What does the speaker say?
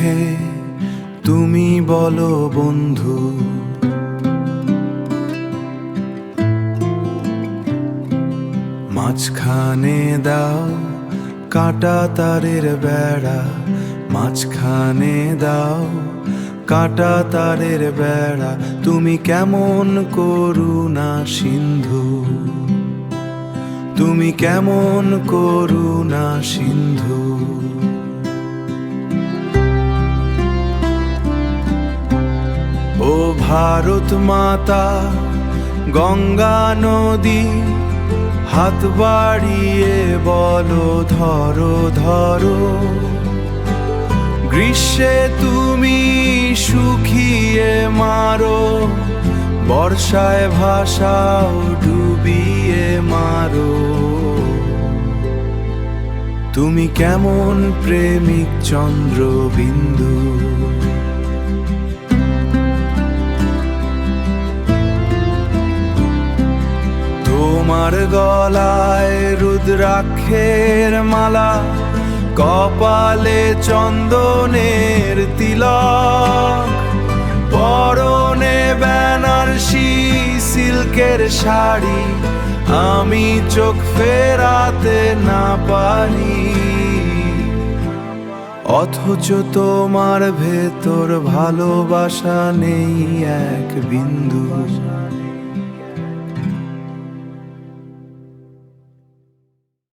মুখে তুমি বলো বন্ধু, মাঝখানে দাও কাঁটা তারের বেড়া, মাঝখানে দাও কাঁটা তারের বেড়া। তুমি কেমন করুণা সিন্ধু, তুমি কেমন করুণা সিন্ধু। ও ভারত মাতা গঙ্গা নদী, হাত বাড়িয়ে বলো ধরো ধরো। গ্রীষ্মে তুমি শুকিয়ে মারো, বর্ষায় ভাষাও ডুবিয়ে মারো। তুমি কেমন প্রেমিক চন্দ্রবিন্দু, তোমার গলায় রুদ্রাক্ষের মালা, কপালে চন্দনের তিলক, পরনে বেনারসি সিল্কের শাড়ি, আমি চোখ ফেরাতে না পারি। অথচ তোমার ভেতর ভালোবাসা নেই এক বিন্দু।